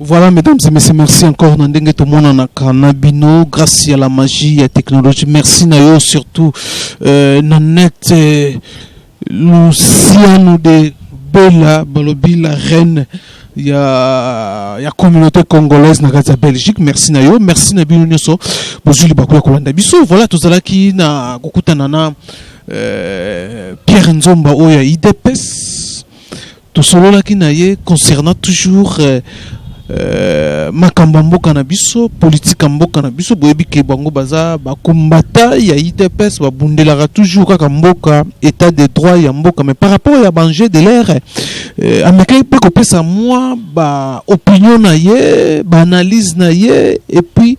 Voilà, mesdames et messieurs, merci encore. Nandenge tout le monde en a canabino, grâce à la magie et à la technologie. Merci Nayo, surtout Nanette, Luciano de Bella, Balobi, la reine. Il y a communauté congolaise dans la Belgique. Merci Nayo, merci Nabino Nyoso. Bonjour, Bakula Kolanda Biso. Voilà, tout ça là qui n'a Gokutanana Pierre Nzomba Oya IDPS. Tout cela là qui n'a concernant toujours makamba mboka na biso politique mboka na biso boyebi ke bango baza bakombata ya IDPS babundelaka toujours kaka mboka état de droit ya mboka, mais par rapport ya danger de l'air ameka pe kopesa moi ba opinion na ye ba analyse na ye et puis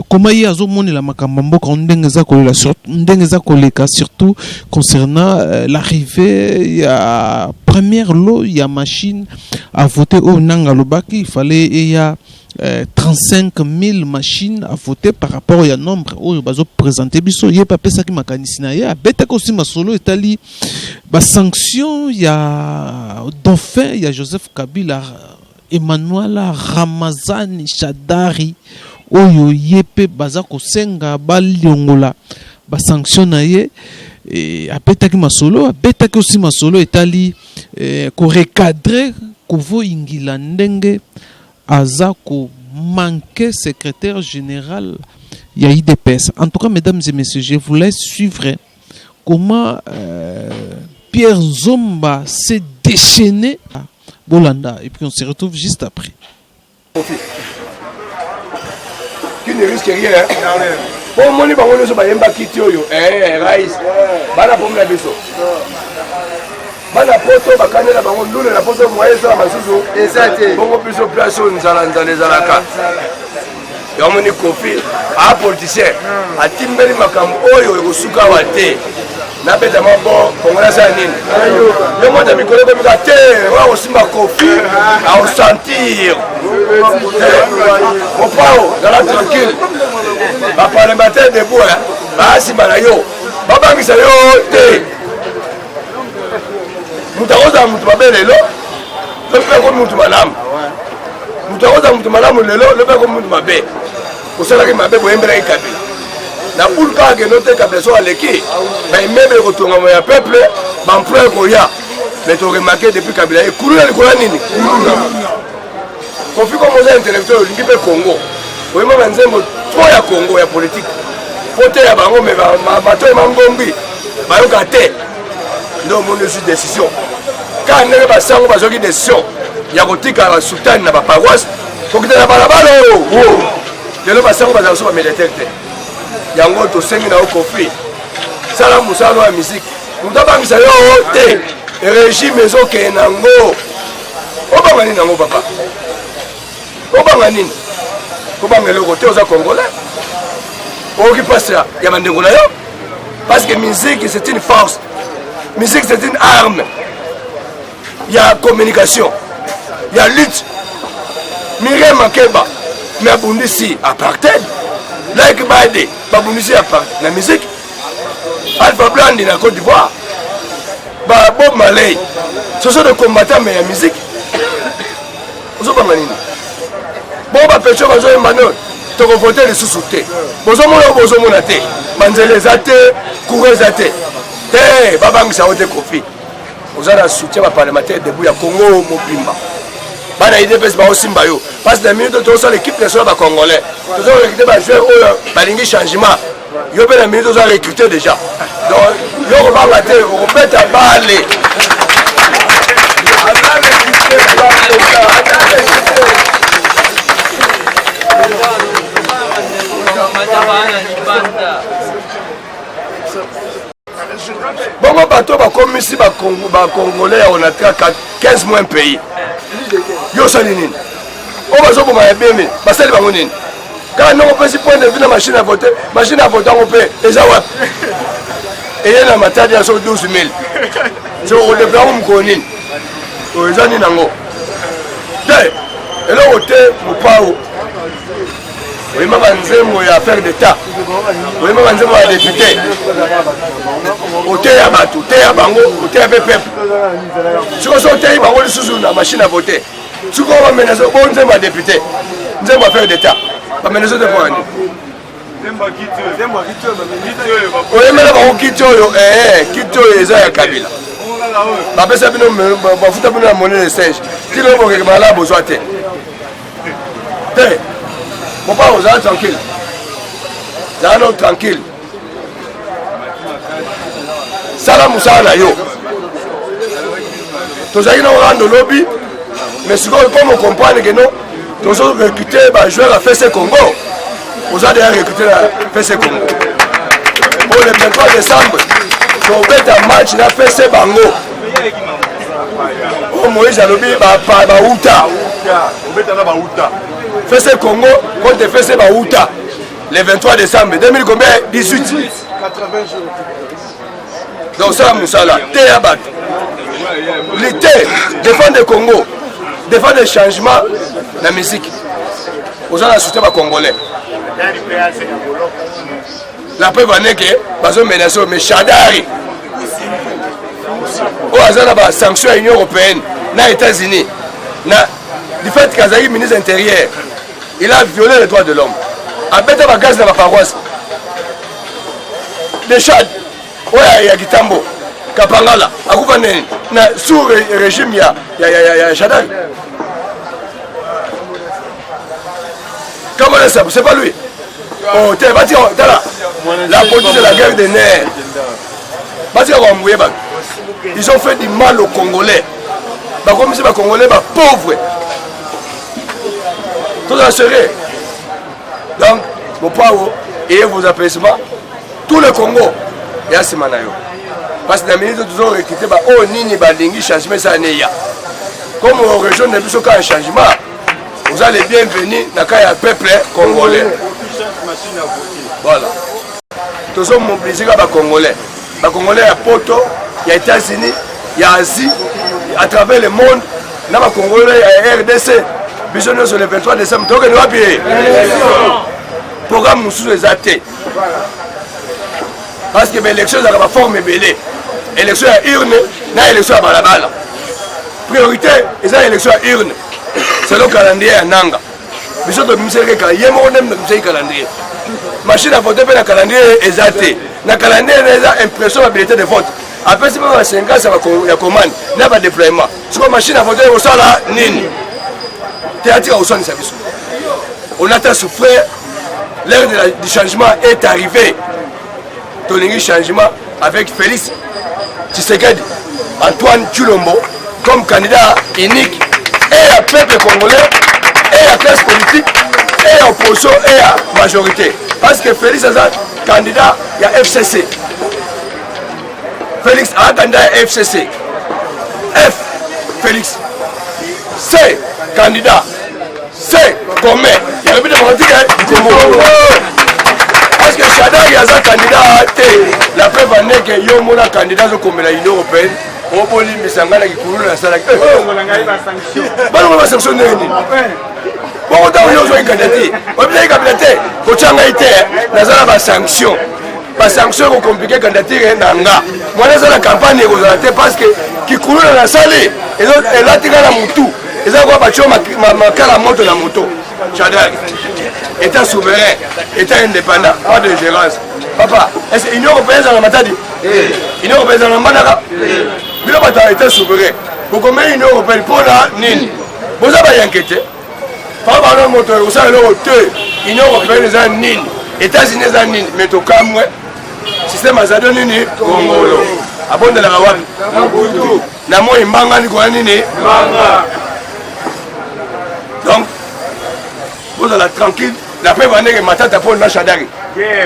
comment y a la makamba mboka ndenge za koleka surtout concernant l'arrivée ya première lot ya machine à voter au Nangalobaki. Il fallait il y a 35 000 machines à voter par rapport au nombre où ils ont présenté biso il y a pas ça qui m'a canisina il y a bête aussi ma solo Italie ba sanction il y a Dauphin il y a Joseph Kabila Emmanuel Ramazani Shadari oyo yepe bazako senga baliongola ba sanction na ye et abetaki masolo abetaki aussi masolo Italie ko recadrer ko vo ingila ndenge azako manquer secrétaire général ya IDPS. En tout cas, mesdames et messieurs, je vous laisse suivre comment Pierre Nzomba s'est déchaîné à Bolanda et puis on se retrouve juste après. Qui ne risque rien. Bon, mon niveau, on ne se bat pas quitter yo. Raïs, bana pour la biso. Bana poto bakane la bango lule la poto moyen ça masuzu. Exact. Bongo biso place on zala zalaka. Ya moni kofi a politicien. A timbeli makambo oyo ekosuka wate. Na beta mabo kongola sa nini. Yo mo da mikolo ko mikate, wa osimba kofi a o sentir. Mon pao dans la tranquille. Ba parlementaire debout là. Ba simana yo. Ba bangisa yo te. Mutakoza mtu mabele lelo. Le pe ko mtu malamu. Mutakoza mtu malamu lelo, le pe ko mtu mabe. Osala ki mabe boyembela ikabila. Na ulka ke note kabila so aleki. Ba imebe ko tonga mo ya peuple, ba emploi ko ya. Mais tu remarqué depuis kabila e kulula likola nini? Kofi comme aux intellectuels lingi pe Congo. Oyemo banzembo trop ya Congo ya politique. Pote ya bango me ba bato e mangombi. Ba yo kate. Non mon décision. Quand ne ba sango ba zoki décision. Ya kotika la sultan na ba paroisse. Kokita na balabala oh. Lelo ba sango ba zo ba militaire. Yango to sengi na Kofi. Sala musalo ya musique. Mutaba misayo te. Régime ezo ke nango. Oba ngani nango papa. Oba ngani. Koba ngelo côté aux Congolais. Oki passe ya mandengo na yo. Parce que musique c'est une force. Musique c'est une arme. Il y a communication. Il y a lutte. Miriam Makeba. Mais Abundisi apartheid. Like Bade. Abundisi apartheid. La musique. Alpha Blandi na Côte d'Ivoire. Bob Marley. Ce sont des combattants mais la musique. Vous avez pas bon ba pecho bazo emmanuel to ko voter les sous-soutés bozo mona te banzele zate courez zate te babangisa ote kofi ozana soutien ba parlementaire debout ya Congo mobimba bana IDPS ba osimba yo parce que la minute to so l'équipe nationale ba congolais to so recruter ba joueur oyo balingi changement yo pe la minute to so recruter déjà donc yo ba bater o peta bale Bongo bateau ba comme ici ba congolais on a 15 mois un pays. Yo salinine. On va zo ba beme, ba sali bango nini. Quand non on peut si point de vue na machine à voter on peut déjà ouais. Et il y a matadi à 12 000. Je on devrait on connait. O ezani nango. Dé. Et là au té mo pao. Oui, ma banzemo ya affaire d'État. Oui, ma banzemo ya député. Ote ya batu, te ya bango, ote ya peuple. Si on saute bango lisusu na machine à voter. Tu comprends menacer, bon, nous sommes députés, nous sommes faire d'État. Pas menacer de quoi? Oui, mais là, on quitte les Kabila. Après ça, on fout la monnaie de singe. Si l'on veut que là, besoin de mon père, vous êtes tranquille. Vous êtes tranquille. Salam Moussala yo. Tous allez nous rendre lobby. Mais si comme on comprend que nous, nous avons recruté les joueurs à FC Congo. Vous avez recruté la FC Congo. Pour le 23 décembre, nous avons un match na FC Bango. Oh Moïse a lobby Baouta. FC Congo contre FC Baouta. Le 23 décembre 2018. 80 jours. Donc ça, Moussala, Théabat. L'été, défendre le Congo, défendre le changement de la musique. Vous avez soutenu les Congolais. La preuve est que, parce que menace, mais Chadari, au hasard de la sanction à l'Union européenne, dans les États-Unis, du fait qu'il y a ministre intérieur, il a violé les droits de l'homme. A bête à gaz dans la paroisse. De Chad. Oui, il y a Gitambo, Kapangala, sous le régime, il y a Chadari. Comment ça? C'est pas lui. Oh, la politique de la guerre des nerfs. Ils ont fait du mal aux Congolais. Comme si les Congolais sont pauvres. Tout ça serait. Donc, vos parents et vos apaisements, tout le Congo. Et à ce moment-là, parce que les ministres ont recruté, oh, Nini, Bandingi, changement, ça n'est pas. Comme aux régions de plus aucun changement, vous allez bienvenue dans le peuple congolais. Voilà. Tous sommes mobilisés par les Congolais. Les Congolais, il y a Poto, il y a États-Unis, il y a Asie, à travers le monde. Dans les Congolais, il y a RDC. Bisous sur le 23 décembre. Donc, nous avons payé. Programme sous les athées. Parce que l'élection est la forme belée. L'élection à urne, n'a élection à balabala. Priorité, c'est l'élection à urne. C'est le calendrier à Nanga. Mais surtout, il y a un calendrier. Machine à voter pour le calendrier exacté. Le calendrier est impression de l'habilité de vote. Après, si on a 5 ans, ça va y commande. Il n'y a pas de déploiement. Si on a machine à voter, on sort là, nini. Théâtre au son de service. On attend souffrir. L'heure du changement est arrivée. Tolingi changement avec Félix Tshisekedi, Antoine Tshilombo comme candidat unique et à peuple congolais et à classe politique et à opposition et à majorité. Parce que Félix est un candidat, il y a FCC. Félix a un candidat à FCC. F, Félix. C, candidat. C, commun. Il y a le but démocratique du Congo. Parce que Chadar y a un candidat à T. La preuve en est que yo mona candidat comme l'Union européenne. On peut lui misangana qui coule la salle. Bon, on va sanctionner. Bon, on a eu candidaté. On a eu candidaté. Pour Tchanga été, nous avons des sanctions. Les sanctions sont compliquées candidature nanga. Moi, dans la campagne, vous avez parce que qui coule la salle. Et là, tu as la moto. Ils ont ma moto la moto. Chadar. État souverain, État indépendant, pas de gérance. Papa, est-ce que l'Union européenne est dans la matadi? L'Union européenne est dans la manara? Il n'y a pas d'État souverain. Vous connaissez l'Union européenne pour la nini? Vous avez inquiété? Par rapport à notre moteur, vous savez l'Union européenne est dans nini? États-Unis est dans nini? Mais tout comme moi, système azado nini? Congolo. Abonde la rawani? Nabudu. Namo imbanga ni kwa nini? Manga. Donc, vous allez tranquille. La paix va venir matin pour le Chadari.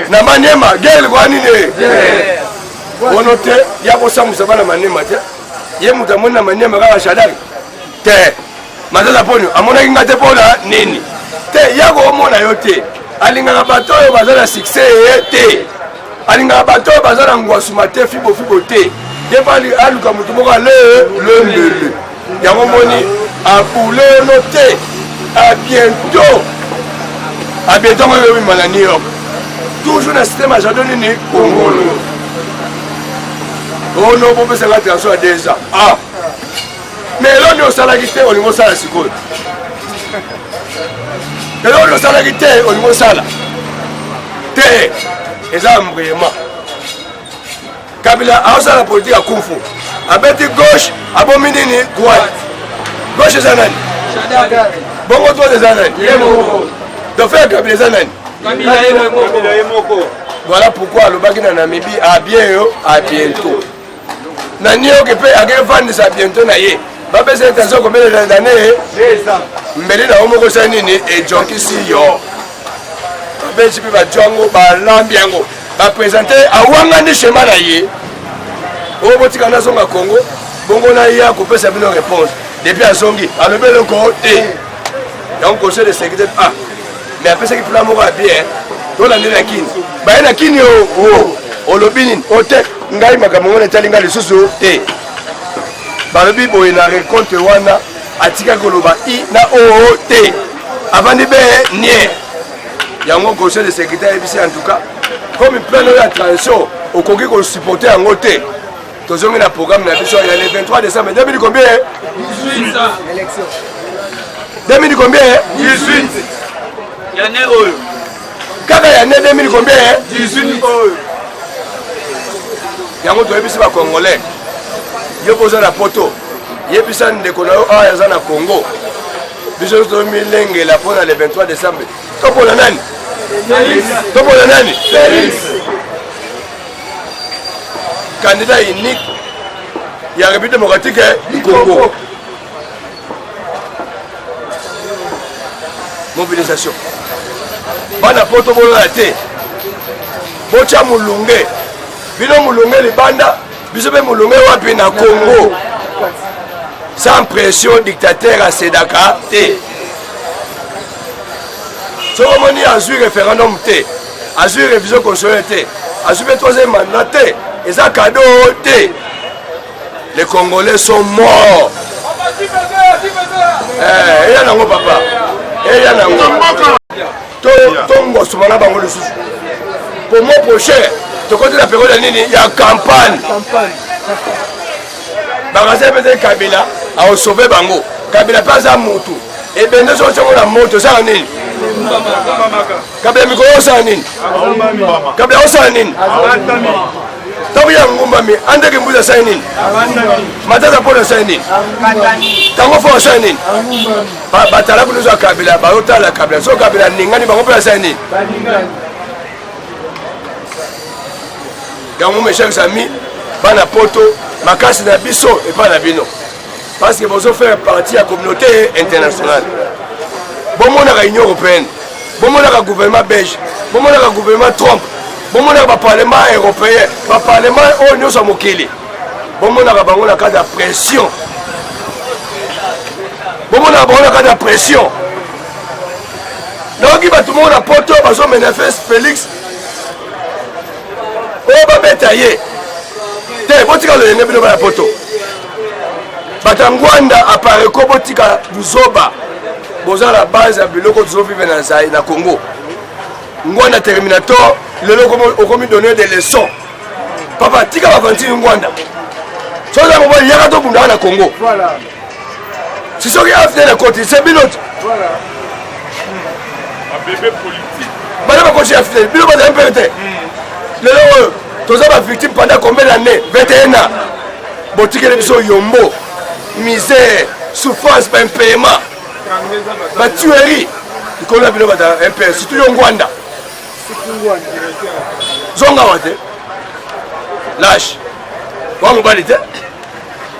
Na maniema, guerre quoi nini? On note, il y a aussi un savant maniema. Il y a un maniema à Chadari. Te, matin pour nous. À mon avis, il pour la nini. Te, il y a un monde à yote. Alinga bateau, bazala succès te. Alinga bateau, bazala ngwasumate fibo fibo te. Débali aluka mutumoka le. Il y a un moni à pouler noter. À bientôt. À bientôt, on va aller à New York. Toujours dans le système à Jadon Nini, Congo. Oh non, on peut se mettre à 2 ans. Ah, mais eloni osalaki te olingi osala sikoyo eloni osalaki te olingi osala te eza mbuyema Kabila aosala politique ya kumfu abeti gauche abomi nini droite gauche eza nani bongo droite eza nani dauphin Kabila eza nani voilà pourquoi alobaki na Namibie à bien yo à bientôt na New York mpe akevandisa bientôt na ye bapesa intention combien d'années mbeli na yo moko osala nini ejokisi yo babeti mpe bajwango balambi yango baprésente awangani schéma na ye oyo botika nazonga Congo bongo na ye akopesa bino réponse depuis azongi alobi eloko te yango conseil de sécurité mais apesaki plan moko ya bien tolande na kini baye na kini olobi nini ote ngai makambo ngona etali ngai lisusu te balobi boye na rencontre wana atikaki koloba i na oo te avandi be nie yango conseil de sécurité ayebisi en tout cas comme plan oyo ya transition okoki kosupporte yango te tozongi na programme na biso ya le 23 décembre 2000 combien 2000 combien 18 Yane oyo kaka ya ne 2000 combien 18 oyo yango toyebisi bakongolais yo boza na poto yebisa ndeko na yo awa aza na Congo biso tomilengela mpona le 23 décembre topona nani topona nani candidat unique ya République démocratique du Congo mobilisation bana poto bolona te bocha mulunge bino mulunge libanda biso mpe mulunge wapi na Congo sans pression dictateur asedaka te soko omoni azwi référendum te azwi révision constitutionnelle te azwi mpe troisième mandat te eza cadeau te les Congolais sont morts eya nango papa eya nango tongosuma na bango lisusu pour mois prochain tokoti na période ya nini ya campagne bakasa pete Kabila aosauve bango Kabila mpe aza mutu ebende so tiongo na moto osala nini Kabila mikolo osala nini Kabila osala nini ntango ya ngumbami andeki mbuzi asali nini matata mpona asali nini ntango fo asali nini batalaku nyonso ya Kabila bayotala Kabila so Kabila ningani bango mpe asali nini yango mes chers amis bana poto makasi na biso epai na bino parce que bozo faire partie ya communauté internationale bomonaka Union européenne bomonaka gouvernement belge bomonaka gouvernement Trump bomonaka baparlement européen baparlement oyo nyonso ya mokili bomonaka bango na kati ya pression bomonaka bango na kati ya pression naoki bato moko na poto bazomanifeste Félix oyo babeta ye te botika lolenge bino bana poto bato ya ngwanda apareko botika buzoba boza na base ya biloko tozovivre na zai na Congo ngwanda terminator lelo okomi donner des leçons papa tika bavantini ngwanda soza mobali yaka tobundaka na Congo si soki afine na koti se bino bana bakoti afine bino bazali mpe te lelo oyo toza bavictime pendant combien d'années 21 ans botikeli biso yombo misère souffrance baimpayement batuerie likolo na bino bata mpe surtout yo ngwanda zongawa te lâche wa mobali te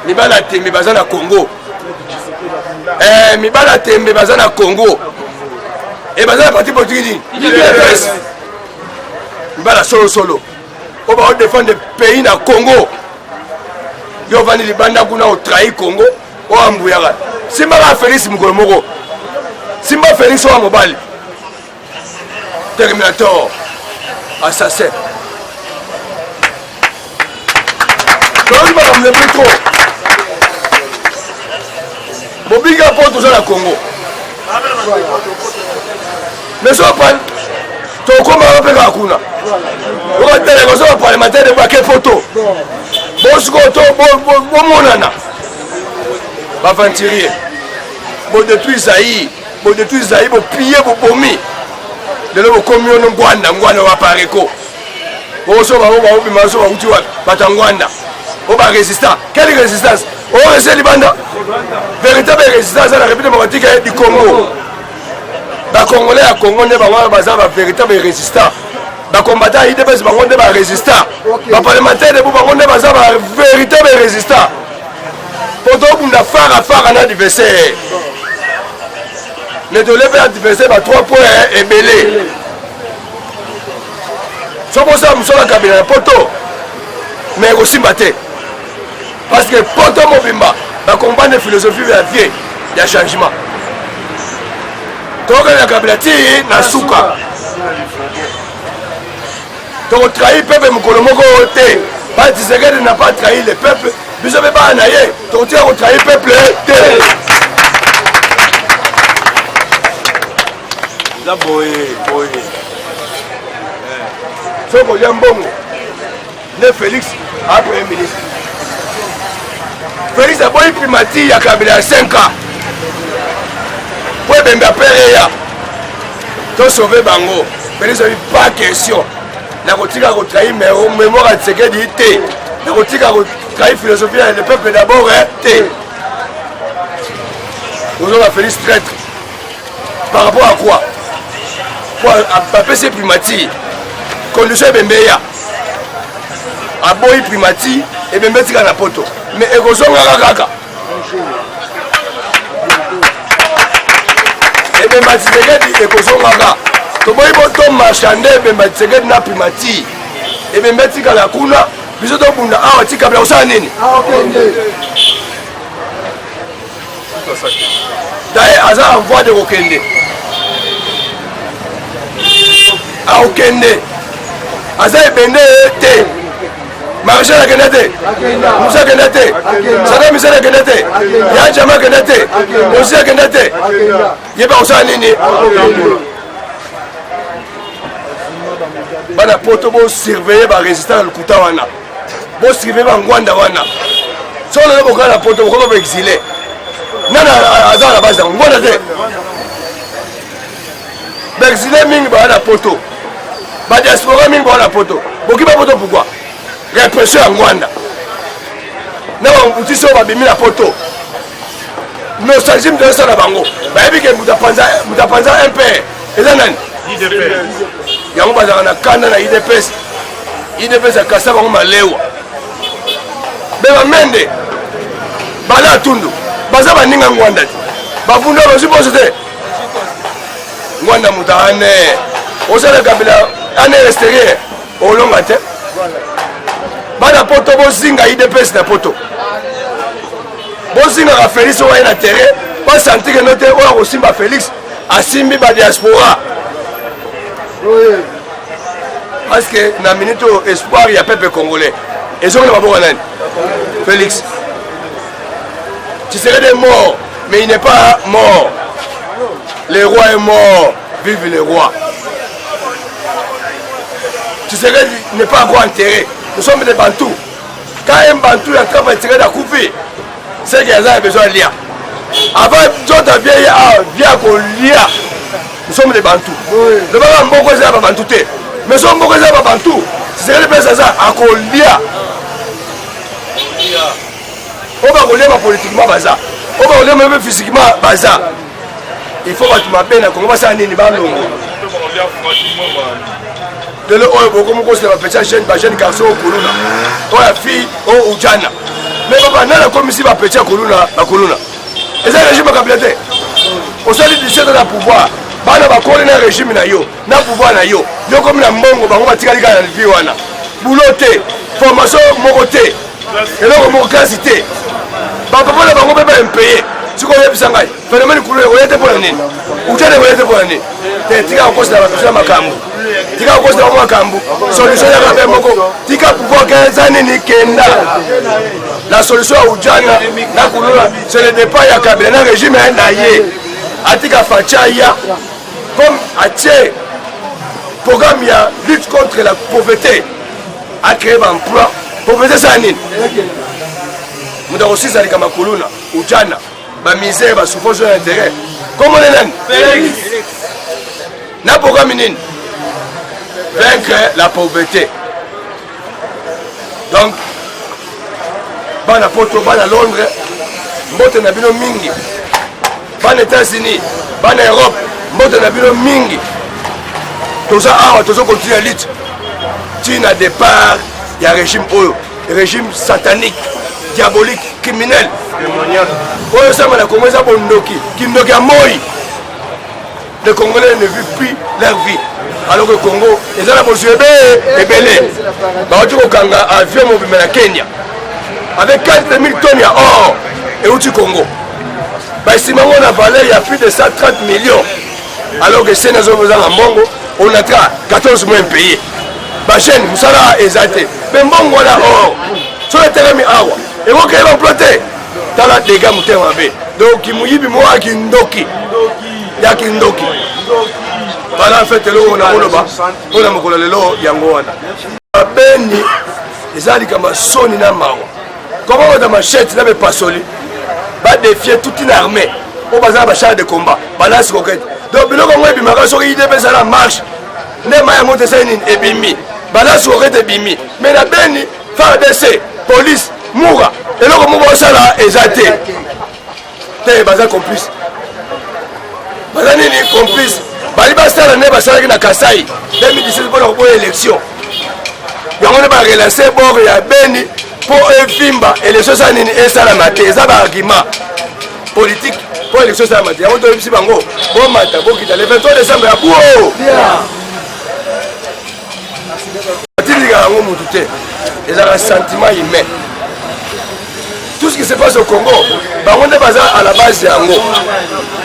mibala tembe baza na Congo mibala tembe baza na Congo e baza na parti politique nini mibala solosolo oyo baodefendre pays na Congo yo vandi libanda kuna otrahi Congo oyo ambuyaka simbaka Félix mokolo moko simba Félix oyo mobali terminator assassin toloki bakambo mpe trop bobinga mpo toza na Congo mais so pan tokomaka mpe kaka kuna okateleka so baparlementaire bake poto bosuko to bomonana baventurier bodétruire Zaïre bodétruire Zaïre bopiller bobomi lelo bokomi ono ngwanda wa pareko oso babima so bauti wapi batangwanda oba résistant quelle résistance o reste libanda véritable résistance à la République démocratique du Congo bacongolais ya Congo nde bango baza ba véritable résistant bacombattant IDPS bango nde ba résistant baparlementaire de bango nde baza ba véritable résistant poto bunda fara na adversaire ne tolever adversaire ba 3 points ebelé soki osala mosala kabila na poto mais ekosimba te parce que poto mobimba bakombane philosophie ya vie ya changement tokokende na kabila ti na suka tokotrahi peuple mokolo moko te pa Tshisekedi n'a pas trahi le peuple biso mpe bana na ye tokotika kotrahi peuple te eza boye soki kolia mbongo nde Félix a premier ministre Félix aboyi primati ya kabila ya 5 ans po ebembe apere ya tosauve bango Félix abi pas question nakotika kotrahi mémoire ya Tshisekedi te nakotika kotrahi philosophie ya le peuple d'abord te ozoba Félix traître par rapport à quoi po apesi primati condition ebembe ya aboyi primati ebembe tika na poto mais ekozongaka kaka ebemba Tshisekedi ekozongaka toboyi boto marchande ebemba Tshisekedi na primati ebembe tikala kuna biso tobunda awa tikabila kosala nini daye aza en voie de kokende aokende aza ebende te Marchal akende te Moussa akende te Saddam Hussein akende te Yan Jama akende te Mosi akende te yeba kosala nini bana poto bosurveille barésistant ya lokuta wana bosurveille bangwanda wana so lelo bokala na poto bokoma baexile nana aza na base yango ngwanda te baexile mingi baa na poto badiaspora mingi baa na poto bokiba poto pourquoi répression ya ngwanda na bamutisi oyo babimi na poto nostalgie mutu esala bango bayebi ke mutu apanza impere eza nani yango bazalaka na kanda na IDPS akasa bango malewa be bamende bala atundu baza baninga ngwanda te bafunda bazwi poso te ngwanda mutu ane osala kabila ane extérieur olonga te bana poto bozinga IDPS na poto bozingaka Félix oyo aye na terrain basantike no te oyo akosimba Félix asimbi badiaspora parce que na minute oyo espoir ya peuple congolais ezongi na maboko nani Félix Tshisekedi est mort mais il n'est pas mort le roi est mort vive le roi Tshisekedi n'est pas encore enterré nous sommes des Bantous quand un Bantou est en train de Tshisekedi à couper c'est qu'il a besoin de lire avant d'autres vieilles qu'on lire nous sommes des Bantous nous sommes beaucoup de Bantous mais nous sommes beaucoup de Bantous c'est ce que ça à qu'on lire on va lire politiquement baza on va lire même physiquement baza il faut que tu m'appelles à comment ça n'est pas long de le oyo beaucoup de petits jeunes garçons au Koluna ou la fille au Ujana mais papa nana comme ici va petit Koluna la Koluna et ça régime capilité au sein du 17 ans de pouvoir bana ba ko na régime na yo na pouvoir na yo yo comme na mbongo bango batikali kana vie wana bouloté formation mokoté et là mo classe té ba papa na bango ba impayé siko yebisa ngai phénomène kulu oyete pour nini utele oyete pour nini te tika ko sa ba makambo tika ko sa makambo solution ya ba moko tika pouvoir kaza nini kenda la solution à Ujana na kulula c'est le départ ya Kabila na régime na ye atika fachaya comme atie programme ya lutte contre la pauvreté a créé un emploi pauvreté ça nini muda aussi ça likama kuluna Ujana ba misère ba souffrance d'intérêt comment on est Félix na programme nini vaincre la pauvreté donc bana poto bana Londres mbote na bino mingi bana États-Unis bana Europe mbote na bino mingi toza awa tozo continuer lutte tina départ ya régime oyo régime satanique diabolique criminel oyo sama na Congo eza bondoki kindoki ya moi les Congolais ne vivent plus leur vie alors que Congo eza na bozwi ebele bauti kokanga avion mobima na Kenya avec 4000 tonnes ya or euti Congo basima ngo na valeur ya plus de 130 millions alors que c'est nazo bezanga mbongo on a 14 mois payés bachaine musala ezate mais mbongo wana or sur le terrain mi awa et vous qu'elle employé dans la dégâts mutema be donc kimuyibi moi kindoki ya kindoki bana fait le on a oloba on a mokolo lelo yango wana beni ezali kama soni na mawa comment on a machette na be pasoli ba défier toute une armée au bazar ba char de combat balance roquette donc biloko ngwe bimaka soki ide pesa la marche ne maya monte saini ebimi balance roquette ebimi mais na beni FARDC police moura eloko moko osala ezate te baza complice baza nini complice bali basala ne basalaki na Kasai 2017 mpona koboya élection yango ne barelance bord ya beni mpo evimba élection esala nini esalama te eza baargument politique mpo élection esalama te yango toyebisi bango bomata bokita le 23 décembre ya buo atindika yango mutu te ezalaka sentiment humain. Tout ce qui se passe au Congo, on est basé à la base de Yango.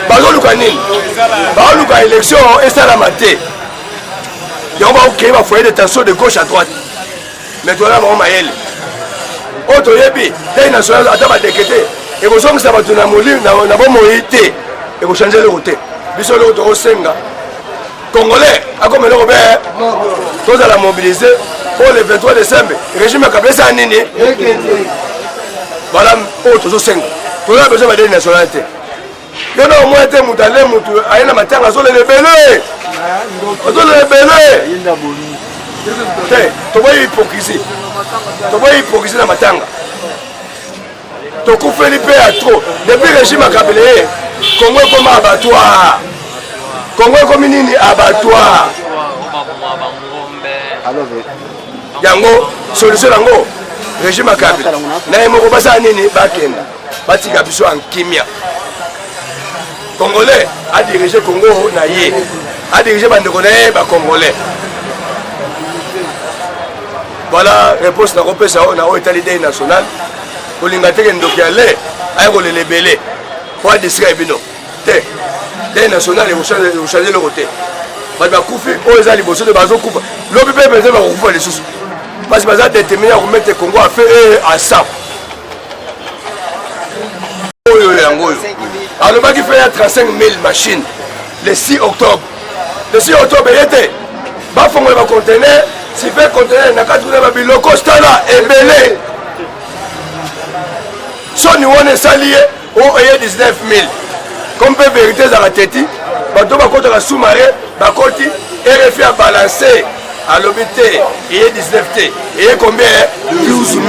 On a une élection et ça la maté. On va créer un foyer de tension de gauche à droite. Mais toi là, on va y aller. Autre yebi, des nationales à tabac décrété. Et vous savez que ça va tourner à mourir, on a bon moralité. Et vous changez le côté. Bisous le côté Senga. Congolais, à comme le Robert, tous à la mobiliser pour le 23 décembre. Le régime a capé ça à Nini. Voilà, toujours 5. Tout a besoin de nationalité. Il y a au moins des moutons, il y a un matin, on a les belés. On a les belés. Tu vois l'hypocrisie. Tu vois l'hypocrisie dans le matin. Tu coupes les paix à trop. Depuis le régime a capé, Congo est comme abattoir. Congo est comme une abattoir. Yango, solution yango. Régime à Kabila. Naïmoko basa nini bakenda. Batika biso en kimia. Congolais a dirigé Congo naïe. A dirigé bandeko naïe ba Congolais. Voilà réponse na repesa na o état national. Kolinga teke ndoki ale ay ko le lebele. Pour district bino. Te. Dé national et vous changer le côté. Ba kufi o ezali boso de bazo kufa. Lobi pe peze ba kufa les sous. Parce que vous êtes déterminé à remettre le Congo à feu et à ça. Alors, il fait 35 000 machines le 6 octobre. Le 6 octobre, il était. Il faut que le conteneur, si fait conteneur, il y a un loco stala et belé. Son niveau est salié au 19 000. Comme peut vérité dans la tête, il y a un sous-marin, il RFI a balancé. À l'obité, il y a 19 T. Il y a combien? 12 000.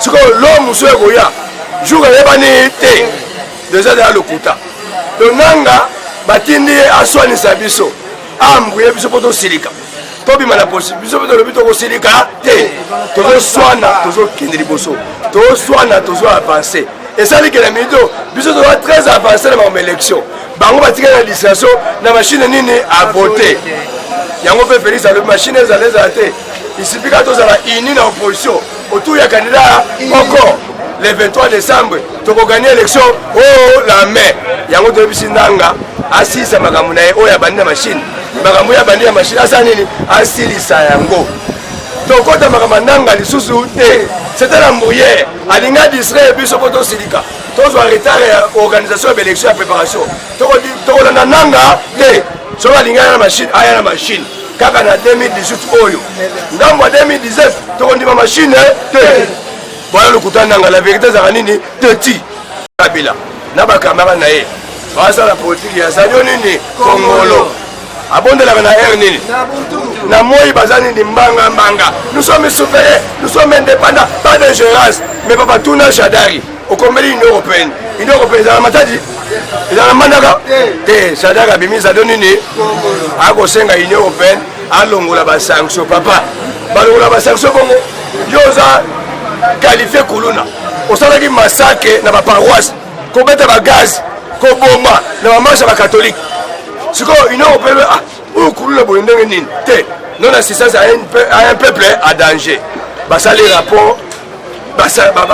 C'est que l'homme soit goya. Jour à l'ébani T. Déjà dans le Kouta. Le Nanga, Batindi a soigné sa biso. Ambre, il y a biso poto silika. Tobi mana possible. Biso poto le bito ko silika T. Toujours soigna, toujours kindri boso. Toujours soigna, toujours avancé. Et ça dit que la mido, biso doit très avancé dans mon élection. Bango batika la législation, la machine nini à voter. Yango fait Félix à la machine à l'aise. Il suffit qu'à tous à la unie dans l'opposition. Autour il y a candidat encore. Le 23 décembre, tu vas gagner l'élection. Oh la main. Yango de Bissinanga. Assis à Magamunae. Oh ya bandi la machine. Magamuya bandi la machine. Asanini. Assis lisa yango. Donc quand tu as Magamananga, les sous-sous. C'était la mouillère. Alinga d'Israël, Biso Poto Silika. Tous ont retard à l'organisation de l'élection et préparation. Tu as Nanga. So alinga na machine aya na machine kaka na 2018 oyo ngambo 2019 to ndima machine te voilà le kutana ngala la vérité za nini te ti Kabila na bakamara na ye basala politique ya sanyo nini Kongolo abondelaka na air nini na moi baza nini mbanga nous sommes souverains, nous sommes indépendants, pas de gérance mais papa tuna Shadari okombeli Union européenne ezala matadi ezala mandaka te Shadari abimisa do nini akosenga Union européenne alongola basanction papa balongola basanction bongo yo oza qualifié kuluna osalaki massacre na baparoisse kobeta bagaz koboma na bamarche ya bacatholique sikoyo Union européenne oyo kuluna boye ndenge nini te non assistance à un peuple à danger basali rapport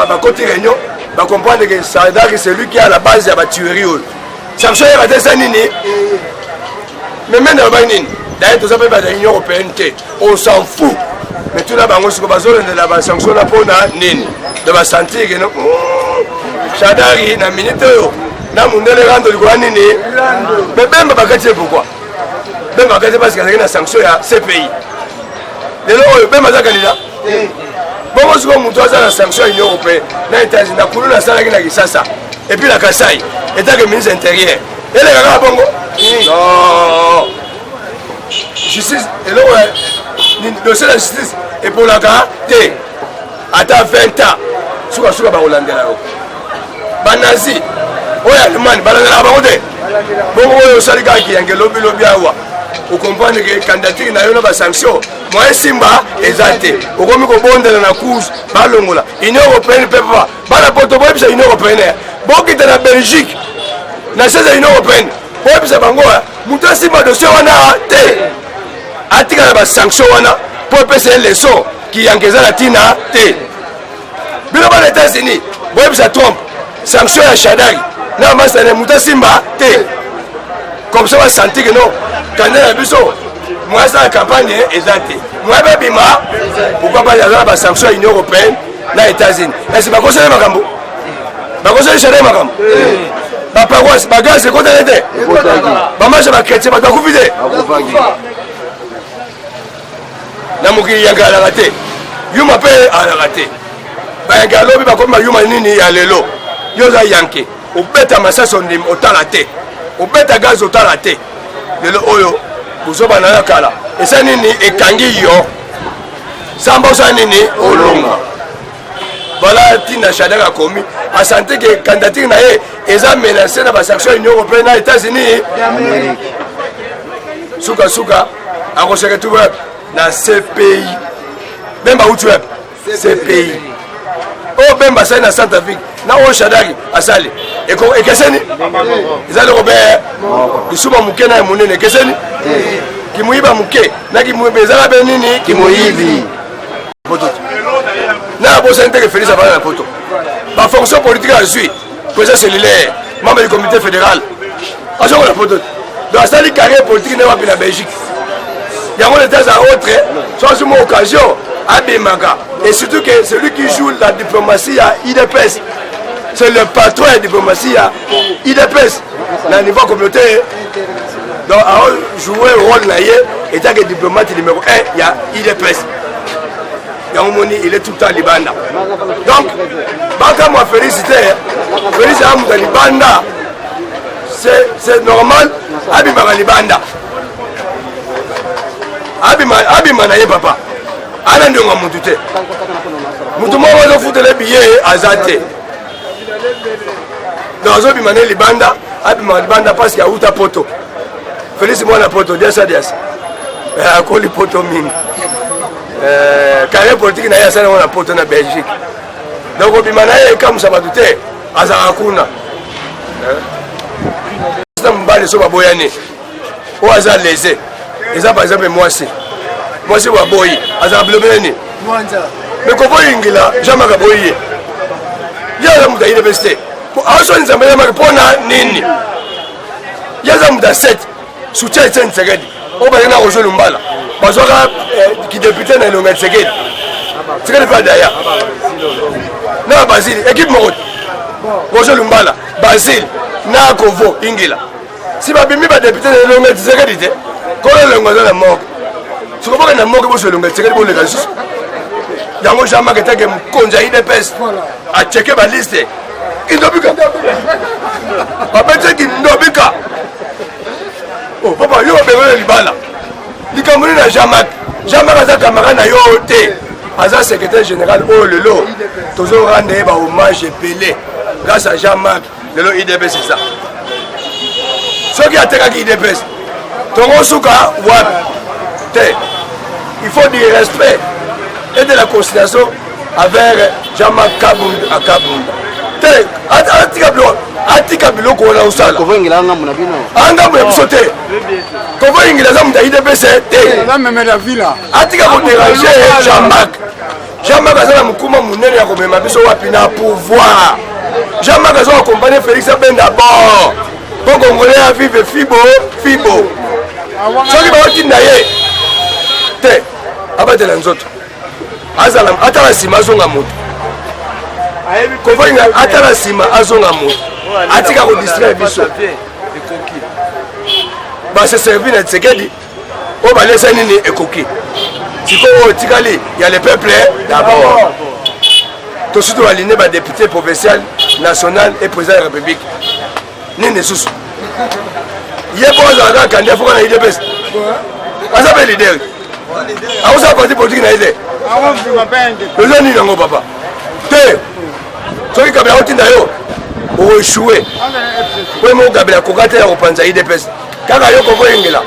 bakoti réunion bacomprendre que Shadari c'est lui qui est à la base ya batuerie oyo sanction ya batesa nini mais mene babaki nini d'ailleurs toza mpe bata Union européenne te on s'en fout mais tuna bango siko bazolendela basanction na mpona nini de basentir ke Shadari na minute oyo na mundele rando likola nini mais bemba bakati ye pourquoi bemba bakati parce qu'azalaki na sanction ya CPI lelo oyo bemba aza candidat bongo siko moto aza na sanction ya Union européenne na États-Unis na kuluna asalaki na Kisasa et puis la Kasai etake ministre intérieur elekaka bongo non justice eloko dossier de justice epolaka te ata 20 ans sukasuka bakolandela yo banazi oyo Allemagne balandelaka bango te bongo oyo osali kaka kiyange lobilobi awa okomprendre ke candidature na yo na basanction moyen simba eza te okomi kobondela na course balongola Union européenne mpe papa bana poto boyebisa Union européenne bokita na Belgique na siège ya Union européenne boyebisa bango moto asimba dossier wana te atika na basanction wana mpo epesa leson kiyange eza na ntina te bino bana États-Unis boyebisa Trump sanction ya Shadari na masane moto asimba te comme ça basentir que non candidat na biso moya asala campagne eza te moya babima pourquoi pas aza na basanction ya Union européenne na États-Unis esi bakoseli makambo bakoseli Shadari makambo baparoisse bagaz ekotele te bamarche bakretien bato bakufi te na mokili yanga alaka te yuma mpe alaka te bayange alobi bakomi bayuma nini ya lelo yo oza yanke obeta masasi ondimi otala te obeta gaz otala te lelo oyo bozobana ya kala esa nini ekangi yo samba osala nini olonga voilà ntina Shadari akomi asante ke candidature na ye eza menacé na basanction ya Union européenne na États-Unis sukasuka akoseke tu na CPI bemba utu web CPI o bemba asali na Centrafrique na oyo Shadari asali ekeseni eza loko be lisuma moke na ye monene ekeseni kimuyiba moke na kimuyiba ezala be nini kimuyibi na bosani teke Félix avana na poto bafonction politique azwi président cellulaire membre du comité fédéral azongo na poto donc asali carrière politique na wapi na Belgique yango les thèses à autre sans une occasion abimaka et surtout que celui qui joue la diplomatie à IDPS c'est le patron de la diplomatie à IDPS na niveau communautaire donc a joué un rôle na ye étant que diplomate numéro 1 il y a IDPS Yamoni il est tout le temps libanda donc baka moi féliciter Amuta libanda c'est normal abimaka libanda abima na ye papa ana ndionga mutu te mutu moko azofutela billet aza te donc azobima na ye libanda abima libanda parce que auta poto Félix mwana poto diasa akoli poto mingi carrière politique na ye asala ngo na poto na Belgique donc obima na ye ekamusa bato te azalaka kuna mobali so baboyani oyo aza lese eza par exemple mwasi waboyi azalaka bilobe nini mais koboyingila jamaka boyi ye ye aza mutu ya université aso nzambe yamaka mpona nini ye aza mutu ya 7 soutien Etienne Tshisekedi oyo bazali na Roger Lumbala bazwaka kidepute na elonga Tshisekedi mpe adaya na Basile équipe moko Roger Lumbala Basile na Kovo ingila si babimi badepute na elonga Tshisekedi te kolo elongo aza na moko sikoboke na moko boso elonga Tshisekedi boleka lisusu yango jamaka etake mokonzi ya IDPS acheke baliste Kindobika. Babetaki Kindobika. Oh papa yo bebele libala. Likamuni na Jean-Marc. Jean-Marc aza camarade na yo te. Aza secrétaire général oh lelo. Toujours rendre ba hommage Pelé. Grâce à Jean-Marc, lelo IDP c'est ça. Ce qui a été IDP. Tongo Souka Wab. Il faut du respect et de la considération avec Jean-Marc Kabunda à Kabunda. Atika biloko wana usala. Kovengela anga muna bino. Anga muna bisote. Kovengela za muda IDPS te. Na memela vila. Atika ko déranger Jean-Marc. Jean-Marc azala mukuma munene ya komema biso wapi na pouvoir. Jean-Marc azo accompagner Félix Ben d'abord. Pour Congolais à vivre fibo. Soki ba otinda ye. Te. Abatela nzoto. Azala atala sima zonga mutu. Kovoinga atala sima azonga mutu. Atika ko distraire biso. Ba se servir na Tshisekedi. O ba laisser nini ekoki. Siko o tikali ya le peuple d'abord. Tout surtout aligné ba député provincial, national et président de la République. Nini susu. Yebo za candidat faut na IDPS. Asa be leader. Aousa parti politique na ide. Awa mfima pende. Lozo ni nango papa. Te. Soki kabela otinda yo. O échouer. Pour mo kabela kokate ya kopanza IDPS. Kaka yo ko boyengela.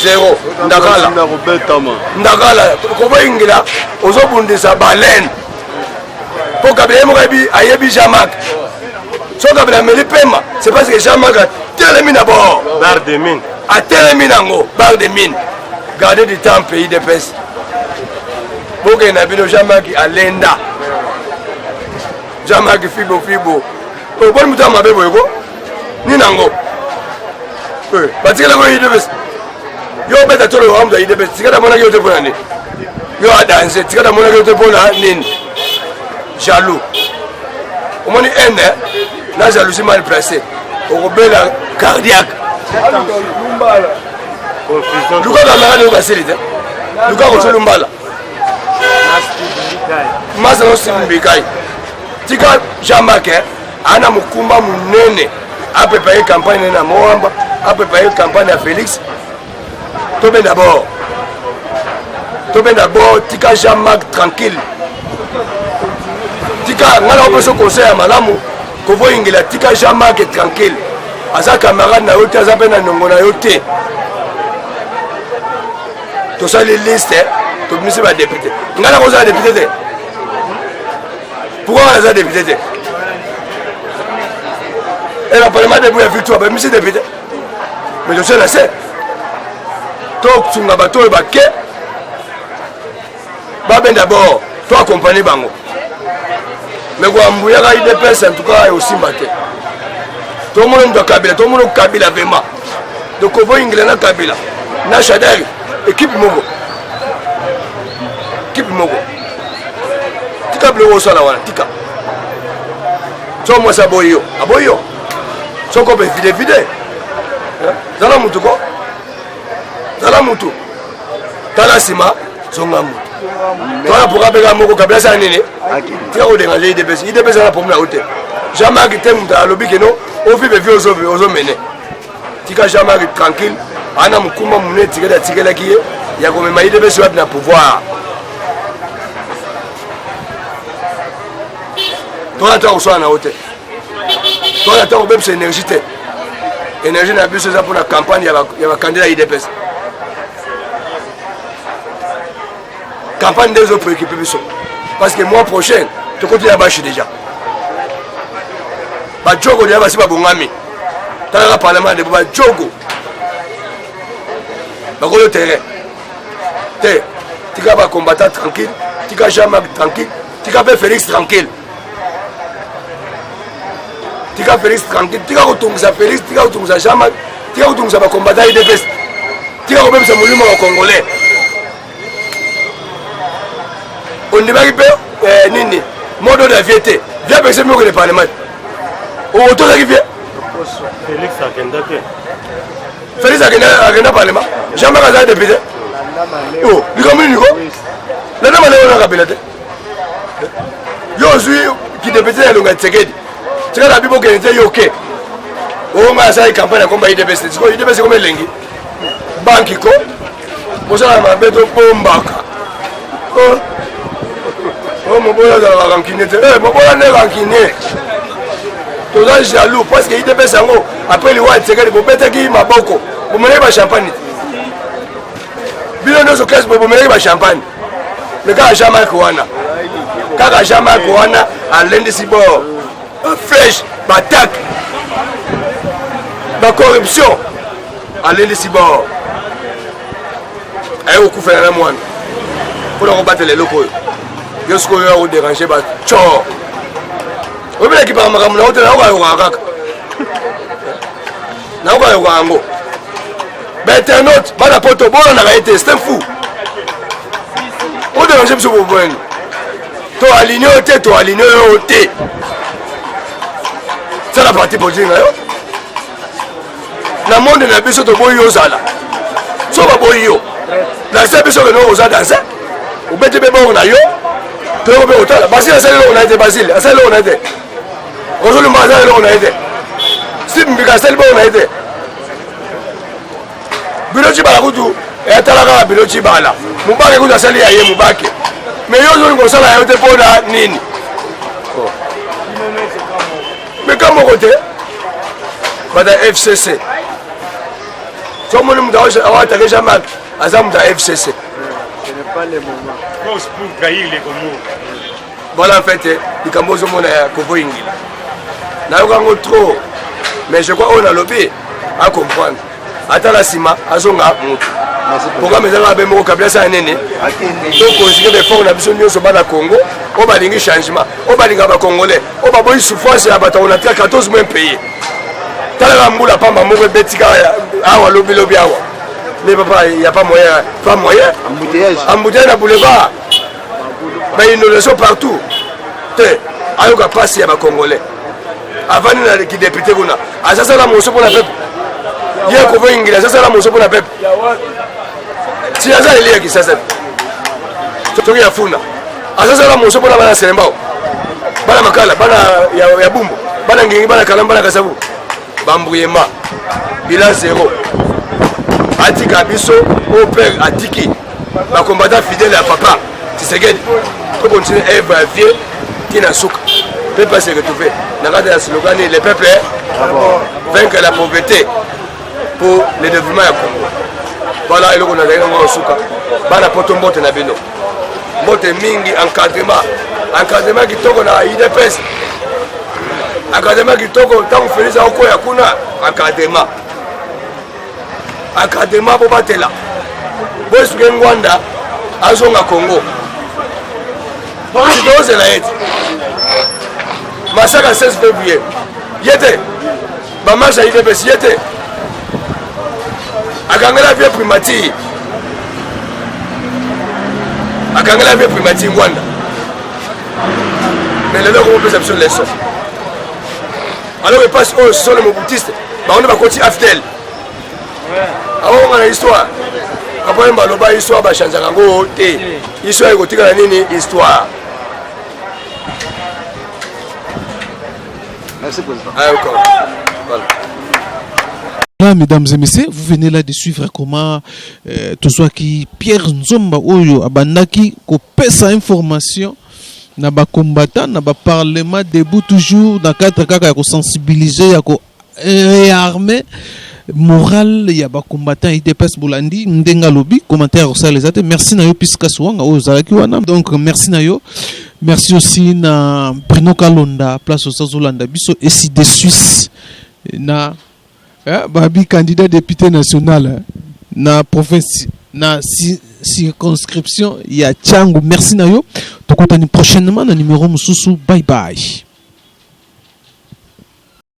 Zéro. Ndakala. Ndakala ko boyengela ozobundisa baleine. Pour kabela mo kabi ayebi Jean-Marc. Soki kabela meli pema, c'est parce que Jean-Marc a télémi d'abord. Barre de mine. A télémi nango, barre de mine. Garder du temps pays de peste. Boke na bino Jean-Marc à Lenda. Jean-Marc fibo. O bon muta mabe boyko. Ni nango. Batikala ko ide peste. Yo beta tolo amda ide peste. Tikada mona yo te pona ni. Yo a danser, tikada mona yo te pona nini. Jaloux. Au moins un la jalousie mal placée. Au rebelle cardiaque. Luka camarade au facilité. Luka au Lumbala. Masa no simbikai. Tika Jean-Marc ana mukumba munene. A préparé campagne na Moamba, a préparé campagne à Félix. Tobé d'abord. Tika Jean-Marc tranquille. Tika ngala opeso conseil à malamu. Kovo ingela tika Jean-Marc tranquille. Aza camarade na yote aza pena nongo na yote. To ça les listes to monsieur va député. Ngala ko za député. Pourquoi on a député? Et la parlement de la victoire, mais monsieur député. Mais je sais là c'est. To tsunga bato ba ke. Ba ben d'abord, toi accompagner bango. Mais quoi, Mbouya IDPS en tout cas est aussi maté. Tout le monde doit Kabila, tout le monde Kabila vraiment. Donc on voit Ingléna Kabila. Na Chadari, équipe Mogo. Tika bleu au sol là, tika. So moi ça boyo, aboyo. So ko be vide. Zala mutu ko. Zala mutu. Tala sima, zonga mutu. Toi pour Kabila Mogo Kabila ça nini? Tika o denga IDPS, IDPS na pour na hôtel. Jean-Marc tem da lobby que non, on fait vie aux mené. Tika Jean-Marc tranquille, ana mukuma mune tika ki ya ko mema IDPS wa na pouvoir. Toi tu as na hôtel. Toi tu as même énergie te. Énergie na biso za pour la campagne ya ba candidat IDPS. Campagne des autres préoccupés biso. Parce que mois prochain, tu continues à bâcher déjà. Badjogo dia basi babongami. Tala parlement de Badjogo. Bakolo terrain. Tika ba combattant tranquille, tika Jean-Marc tranquille, tika Félix tranquille. Tika Félix tranquille, tika kotunguza Félix, tika kotunguza Jean-Marc, tika kotunguza ba combattant IDPS. Tika ko bemisa mulimo wa Congolais. On débarque nini? Modo de vieté. Viens penser mieux que le parlement. Oh, toi qui vient. Félix Akendake. Félix Akendake parlement. Jean-Marc Azar député. Oh, du comme Nico. La dame est là, Kabila. Yo suis qui député à Longa Tshisekedi. tika na bibo kene te yoke onga asali campagne komba IDPS tiko IDPS comme lengi banki ko posala mabeto pombaka mobola azalaka rankine te mobola nde rankine toza jaloux parce que IDPS yango après liwa etekeli bobetaki maboko bomeleki bachampagne te bino nyonso classe bomeleki bachampagne me kaka Jean-Marc wana kaka Jean-Marc wana alendisi bo flèche batake bacorruption alendisi bo aye kokufela na mwana mpona kobatela eloko oyo yo sikoyo ya koderange bacor obeleki baka makambo na otela nakokayokaa kaka nakokayoka yango bainternaute bana poto bolonaka ye te c'est un fou oderange biso boboyeni to aline oyo te to aline oyo te sala parti politique na yo na monde na biso toboyi ozala so baboyi yo danse biso keno oza danse obeti mpe bongo na yo mpe obe otala basile asali eloko na ye te basile asali eloko na ye te ozolumba asali eloko na ye te steve mbika asali bongo na ye te bilo cibala kutu eyatala kaka bilo cibala mubake kutu asali ya ye mubake me yo ozolinga osala yo te mpona nini meka moko te bata FCC somoni mutu awatake Jean-Marc aza mutu ya FCC voilà en fait likambo ozomona ya kovoyingila nayoka yango trop mais je crois oyo nalobi acomprendre ata na nsima azonga mutu programme ezalaka be moko kabila sa nene tokonsigne befort na biso nyonso bana congo oyo balingi changement oyo balingaka bacongolais oyo baboyi souffrance ya bato na tika 14 mois payé talaka mbula pamba moko ebetika awa lobilobi awa mais papa il y a pas moyen embouteillage na boulevard bainondation partout te ayoka pasi ya bacongolais avandi na kidepute kuna azasala moso mpona pepe ye kovoyingila azasala moso mpona pepe si aza elia kisasa soki ya funa azasala moso mpona bana selembao bana makala bana ya bumbu bana ngengi bana kalam bana kasabu bambuyema bilan 0 atika biso au père atiki bacombattant fidèle ya papa Tshisekedi pour continuer à œuvre à vie qui n'a souka peut pas se retrouver dans le slogan les peuples vaincre la pauvreté pour le développement du Congo voilà eloko na zaina ngo souka bana poto mbote na bino mbote mingi encadrement kitoko na IDPS encadrement kitoko tant Félix akoya kuna encadrement po batela bosuke ngwanda azonga Congo tozela ete masaka 16 février yete bamarche ya IDPS yete akangela vie primati ngwanda mais lelo komopesa biso leso alors epasi oyo solo mobutiste bango nde bakoti aftel aonga na histoire après baloba histoire bachanzaka yango te histoire ekotikala nini histoire. Merci président. Voilà. Là, mesdames et messieurs, vous venez là de suivre comment tout soit qui Pierre Nzomba Oyo abandaki ko pesa information na ba combattant na ba parlement debout toujours dans cadre kaka ya ko sensibiliser ya ko réarmer moral ya ba combattant IDPS Bolandi ndenga lobi commentaire au ça les até merci na yo piska swanga o zalaki wana donc merci na yo. Merci aussi na Bruno Kalonda place au Sazolanda biso et si de Suisse na babi candidat député national na province na circonscription ya Tchangu. Merci na yo tokotani prochainement na numéro mususu. Bye bye.